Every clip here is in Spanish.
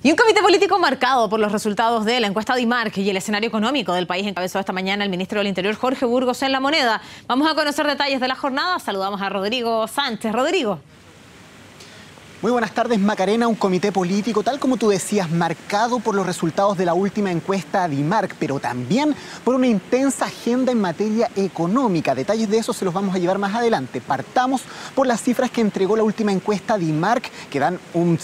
Y un comité político marcado por los resultados de la encuesta de IMARC y el escenario económico del país encabezó esta mañana el ministro del Interior, Jorge Burgos, en La Moneda. Vamos a conocer detalles de la jornada. Saludamos a Rodrigo Sánchez. Rodrigo. Muy buenas tardes, Macarena. Un comité político, tal como tú decías, marcado por los resultados de la última encuesta de IMARC, pero también por una intensa agenda en materia económica. Detalles de eso se los vamos a llevar más adelante. Partamos por las cifras que entregó la última encuesta de IMARC, que dan un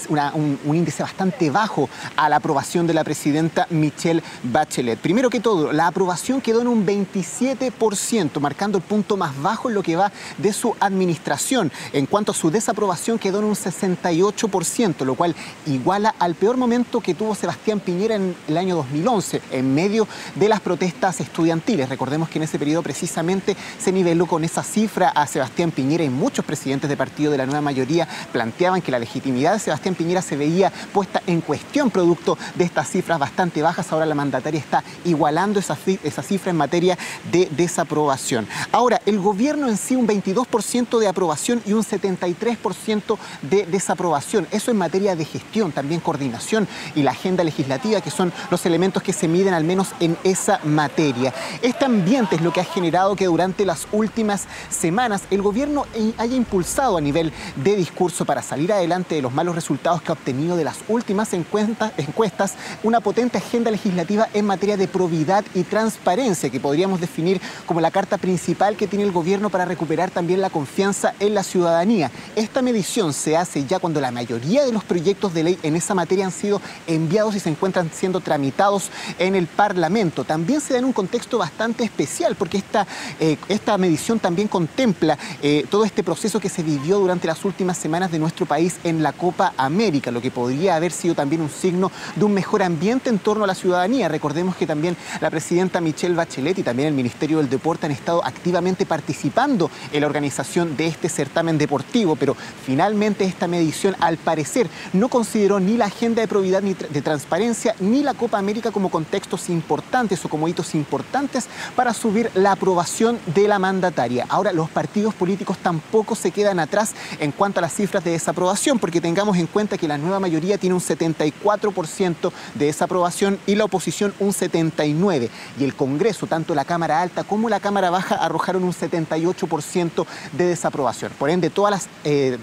índice bastante bajo a la aprobación de la presidenta Michelle Bachelet. Primero que todo, la aprobación quedó en un 27%, marcando el punto más bajo en lo que va de su administración. En cuanto a su desaprobación, quedó en un 68%, lo cual iguala al peor momento que tuvo Sebastián Piñera en el año 2011, en medio de las protestas estudiantiles. Recordemos que en ese periodo precisamente se niveló con esa cifra a Sebastián Piñera, y muchos presidentes de partido de la nueva mayoría planteaban que la legitimidad de Sebastián Piñera se veía puesta en cuestión producto de estas cifras bastante bajas. Ahora la mandataria está igualando esa cifra en materia de desaprobación. Ahora, el gobierno en sí, un 22% de aprobación y un 73% de desaprobación. Eso en materia de gestión, también coordinación y la agenda legislativa, que son los elementos que se miden al menos en esa materia. Este ambiente es lo que ha generado que durante las últimas semanas el gobierno haya impulsado a nivel de discurso, para salir adelante de los malos resultados que ha obtenido de las últimas encuestas, una potente agenda legislativa en materia de probidad y transparencia, que podríamos definir como la carta principal que tiene el gobierno para recuperar también la confianza en la ciudadanía. Esta medición se hace ya cuando la mayoría de los proyectos de ley en esa materia han sido enviados y se encuentran siendo tramitados en el Parlamento. También se da en un contexto bastante especial, porque esta medición también contempla todo este proceso que se vivió durante las últimas semanas de nuestro país en la Copa América, lo que podría haber sido también un signo de un mejor ambiente en torno a la ciudadanía. Recordemos que también la presidenta Michelle Bachelet y también el Ministerio del Deporte han estado activamente participando en la organización de este certamen deportivo, pero finalmente esta medición, al parecer, no consideró ni la agenda de probidad ni de transparencia ni la Copa América como contextos importantes o como hitos importantes para subir la aprobación de la mandataria. Ahora, los partidos políticos tampoco se quedan atrás en cuanto a las cifras de desaprobación, porque tengamos en cuenta que la nueva mayoría tiene un 74% de desaprobación y la oposición un 79%. Y el Congreso, tanto la Cámara Alta como la Cámara Baja, arrojaron un 78% de desaprobación. Por ende, todas las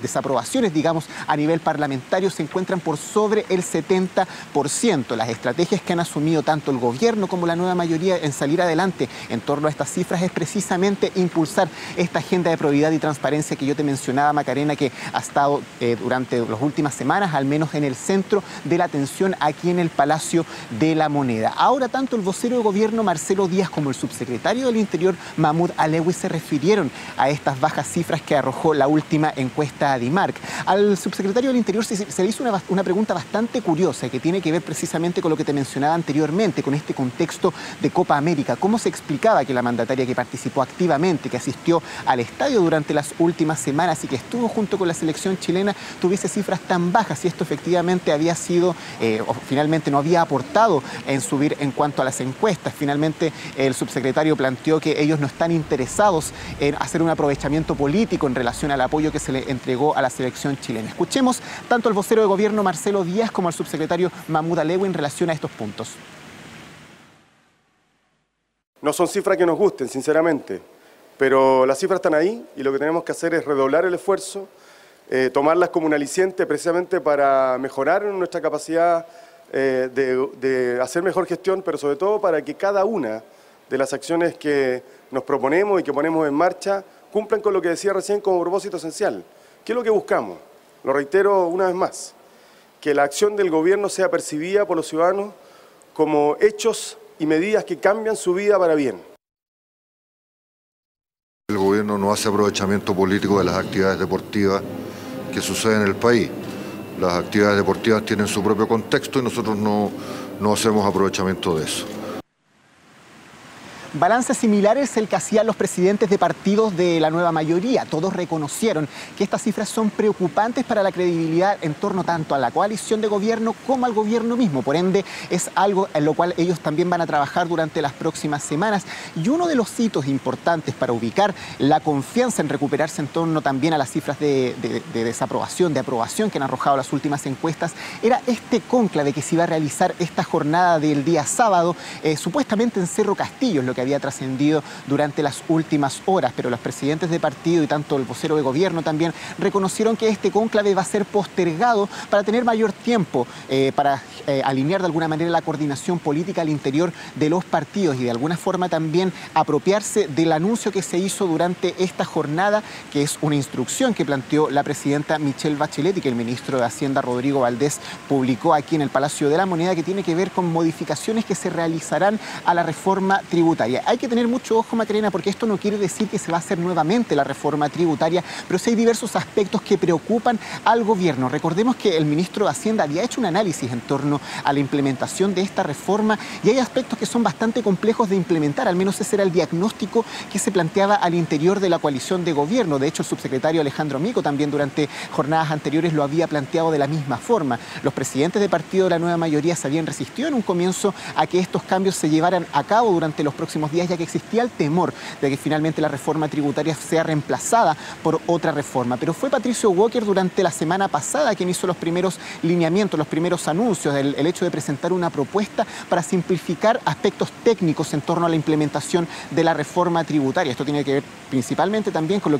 desaprobaciones, digamos, a nivel parlamentario se encuentran por sobre el 70%. Las estrategias que han asumido tanto el gobierno como la nueva mayoría en salir adelante en torno a estas cifras es precisamente impulsar esta agenda de probidad y transparencia que yo te mencionaba, Macarena, que ha estado durante las últimas semanas al menos en el centro de la atención aquí en el Palacio de la Moneda. Ahora, tanto el vocero de gobierno, Marcelo Díaz, como el subsecretario del Interior, Mahmoud Alewi, se refirieron a estas bajas cifras que arrojó la última encuesta de IMARC. Al subsecretario del Interior se le hizo una pregunta bastante curiosa, que tiene que ver precisamente con lo que te mencionaba anteriormente, con este contexto de Copa América. ¿Cómo se explicaba que la mandataria, que participó activamente, que asistió al estadio durante las últimas semanas y que estuvo junto con la selección chilena, tuviese cifras tan bajas? Si esto efectivamente había sido, o finalmente no había aportado en subir en cuanto a las encuestas. Finalmente el subsecretario planteó que ellos no están interesados en hacer un aprovechamiento político en relación al apoyo que se le entregó a la selección chilena. Escuchemos tanto al vocero de gobierno, Marcelo Díaz, como al subsecretario Mahmoud Alewi en relación a estos puntos. No son cifras que nos gusten, sinceramente, pero las cifras están ahí y lo que tenemos que hacer es redoblar el esfuerzo, tomarlas como un aliciente precisamente para mejorar nuestra capacidad de hacer mejor gestión, pero sobre todo para que cada una de las acciones que nos proponemos y que ponemos en marcha cumplan con lo que decía recién como propósito esencial. ¿Qué es lo que buscamos? Lo reitero una vez más, que la acción del gobierno sea percibida por los ciudadanos como hechos y medidas que cambian su vida para bien. El gobierno no hace aprovechamiento político de las actividades deportivas que suceden en el país. Las actividades deportivas tienen su propio contexto y nosotros no hacemos aprovechamiento de eso. Balance similar es el que hacían los presidentes de partidos de la nueva mayoría. Todos reconocieron que estas cifras son preocupantes para la credibilidad en torno tanto a la coalición de gobierno como al gobierno mismo. Por ende, es algo en lo cual ellos también van a trabajar durante las próximas semanas. Y uno de los hitos importantes para ubicar la confianza en recuperarse en torno también a las cifras de desaprobación, de aprobación que han arrojado las últimas encuestas, era este cónclave que se iba a realizar esta jornada del día sábado, supuestamente en Cerro Castillo, es lo que había trascendido durante las últimas horas, pero los presidentes de partido y tanto el vocero de gobierno también reconocieron que este cónclave va a ser postergado para tener mayor tiempo para alinear de alguna manera la coordinación política al interior de los partidos y de alguna forma también apropiarse del anuncio que se hizo durante esta jornada, que es una instrucción que planteó la presidenta Michelle Bachelet y que el ministro de Hacienda Rodrigo Valdés publicó aquí en el Palacio de la Moneda, que tiene que ver con modificaciones que se realizarán a la reforma tributaria. Hay que tener mucho ojo, Macarena, porque esto no quiere decir que se va a hacer nuevamente la reforma tributaria, pero sí hay diversos aspectos que preocupan al gobierno. Recordemos que el ministro de Hacienda había hecho un análisis en torno a la implementación de esta reforma y hay aspectos que son bastante complejos de implementar, al menos ese era el diagnóstico que se planteaba al interior de la coalición de gobierno. De hecho, el subsecretario Alejandro Mico también durante jornadas anteriores lo había planteado de la misma forma. Los presidentes de partido de la nueva mayoría se habían resistido en un comienzo a que estos cambios se llevaran a cabo durante los próximos días, ya que existía el temor de que finalmente la reforma tributaria sea reemplazada por otra reforma. Pero fue Patricio Walker durante la semana pasada quien hizo los primeros lineamientos, los primeros anuncios, el hecho de presentar una propuesta para simplificar aspectos técnicos en torno a la implementación de la reforma tributaria. Esto tiene que ver principalmente también con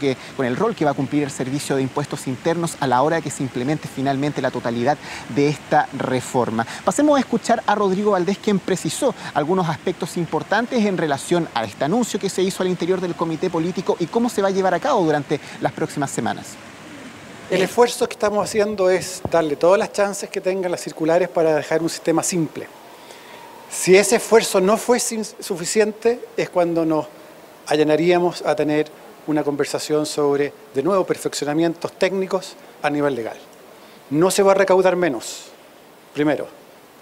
el rol que va a cumplir el Servicio de Impuestos Internos a la hora de que se implemente finalmente la totalidad de esta reforma. Pasemos a escuchar a Rodrigo Valdés, quien precisó algunos aspectos importantes en relación a este anuncio que se hizo al interior del comité político y cómo se va a llevar a cabo durante las próximas semanas. El esfuerzo que estamos haciendo es darle todas las chances que tengan las circulares para dejar un sistema simple. Si ese esfuerzo no fue suficiente, es cuando nos allanaríamos a tener una conversación sobre, de nuevo, perfeccionamientos técnicos a nivel legal. No se va a recaudar menos, primero.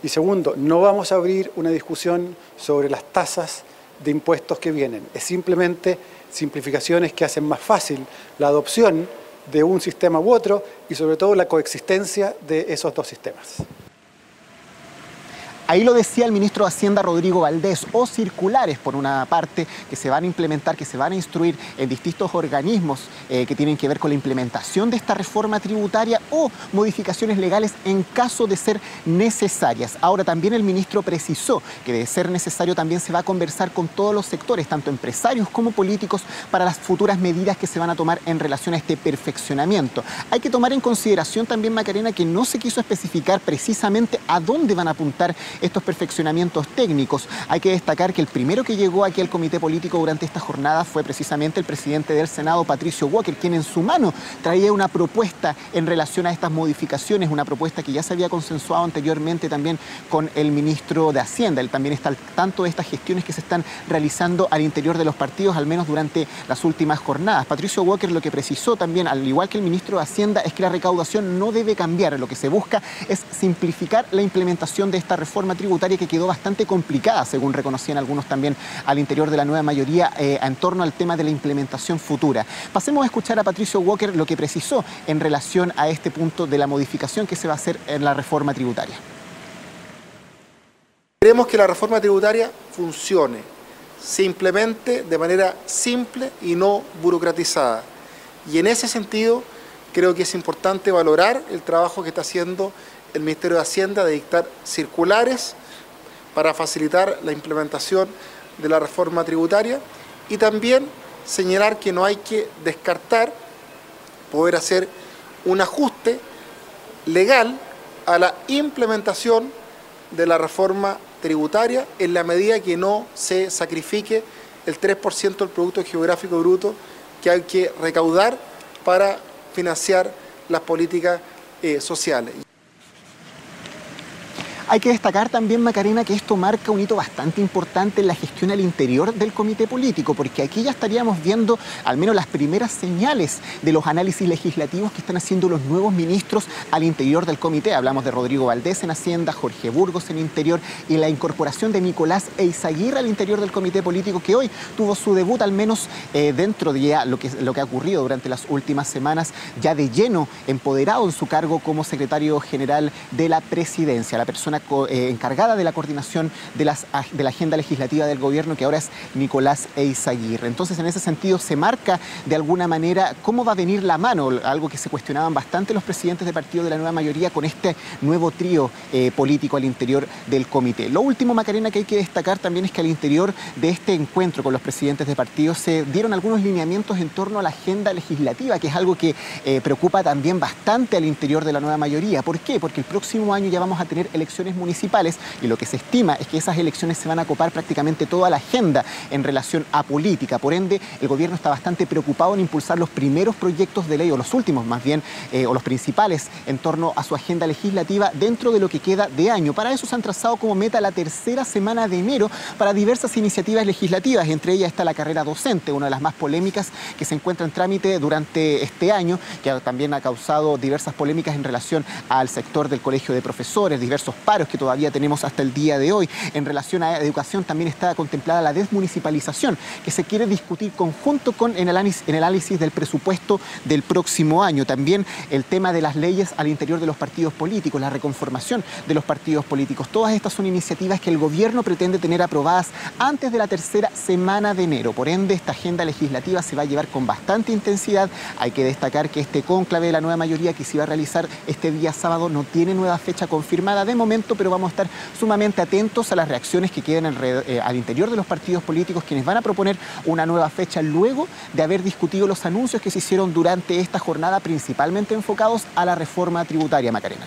Y segundo, no vamos a abrir una discusión sobre las tasas de impuestos que vienen. Es simplemente simplificaciones que hacen más fácil la adopción de un sistema u otro y sobre todo la coexistencia de esos dos sistemas. Ahí lo decía el ministro de Hacienda Rodrigo Valdés, o circulares por una parte que se van a implementar, que se van a instruir en distintos organismos que tienen que ver con la implementación de esta reforma tributaria o modificaciones legales en caso de ser necesarias. Ahora también el ministro precisó que de ser necesario también se va a conversar con todos los sectores, tanto empresarios como políticos, para las futuras medidas que se van a tomar en relación a este perfeccionamiento. Hay que tomar en consideración también, Macarena, que no se quiso especificar precisamente a dónde van a apuntar estos perfeccionamientos técnicos. Hay que destacar que el primero que llegó aquí al comité político durante esta jornada fue precisamente el presidente del Senado, Patricio Walker, quien en su mano traía una propuesta en relación a estas modificaciones, una propuesta que ya se había consensuado anteriormente también con el ministro de Hacienda. Él también está al tanto de estas gestiones que se están realizando al interior de los partidos, al menos durante las últimas jornadas. Patricio Walker lo que precisó también, al igual que el ministro de Hacienda, es que la recaudación no debe cambiar. Lo que se busca es simplificar la implementación de esta reforma tributaria que quedó bastante complicada, según reconocían algunos también al interior de la nueva mayoría, en torno al tema de la implementación futura. Pasemos a escuchar a Patricio Walker lo que precisó en relación a este punto de la modificación que se va a hacer en la reforma tributaria. Queremos que la reforma tributaria funcione, se implemente de manera simple y no burocratizada. Y en ese sentido, creo que es importante valorar el trabajo que está haciendo el Ministerio de Hacienda de dictar circulares para facilitar la implementación de la reforma tributaria y también señalar que no hay que descartar poder hacer un ajuste legal a la implementación de la reforma tributaria en la medida que no se sacrifique el 3% del Producto Geográfico Bruto que hay que recaudar para financiar las políticas sociales. Hay que destacar también, Macarena, que esto marca un hito bastante importante en la gestión al interior del comité político, porque aquí ya estaríamos viendo al menos las primeras señales de los análisis legislativos que están haciendo los nuevos ministros al interior del comité. Hablamos de Rodrigo Valdés en Hacienda, Jorge Burgos en Interior y la incorporación de Nicolás Eyzaguirre al interior del comité político, que hoy tuvo su debut, al menos dentro de ya lo que ha ocurrido durante las últimas semanas, ya de lleno empoderado en su cargo como secretario general de la presidencia, la persona encargada de la coordinación de la agenda legislativa del gobierno, que ahora es Nicolás Eyzaguirre. Entonces, en ese sentido, se marca de alguna manera cómo va a venir la mano, algo que se cuestionaban bastante los presidentes de partido de la nueva mayoría con este nuevo trío político al interior del comité. Lo último, Macarena, que hay que destacar también es que al interior de este encuentro con los presidentes de partido se dieron algunos lineamientos en torno a la agenda legislativa, que es algo que preocupa también bastante al interior de la nueva mayoría. ¿Por qué? Porque el próximo año ya vamos a tener elecciones municipales y lo que se estima es que esas elecciones se van a copar prácticamente toda la agenda en relación a política. Por ende, el gobierno está bastante preocupado en impulsar los primeros proyectos de ley, o los últimos más bien, o los principales en torno a su agenda legislativa dentro de lo que queda de año. Para eso se han trazado como meta la tercera semana de enero para diversas iniciativas legislativas. Entre ellas está la carrera docente, una de las más polémicas que se encuentra en trámite durante este año, que también ha causado diversas polémicas en relación al sector del colegio de profesores, diversos paros que todavía tenemos hasta el día de hoy. En relación a educación también está contemplada la desmunicipalización, que se quiere discutir conjunto con el análisis del presupuesto del próximo año. También el tema de las leyes al interior de los partidos políticos, la reconformación de los partidos políticos. Todas estas son iniciativas que el gobierno pretende tener aprobadas antes de la tercera semana de enero. Por ende, esta agenda legislativa se va a llevar con bastante intensidad. Hay que destacar que este cónclave de la nueva mayoría que se iba a realizar este día sábado no tiene nueva fecha confirmada de momento, pero vamos a estar sumamente atentos a las reacciones que queden al interior de los partidos políticos, quienes van a proponer una nueva fecha luego de haber discutido los anuncios que se hicieron durante esta jornada, principalmente enfocados a la reforma tributaria, Macarena.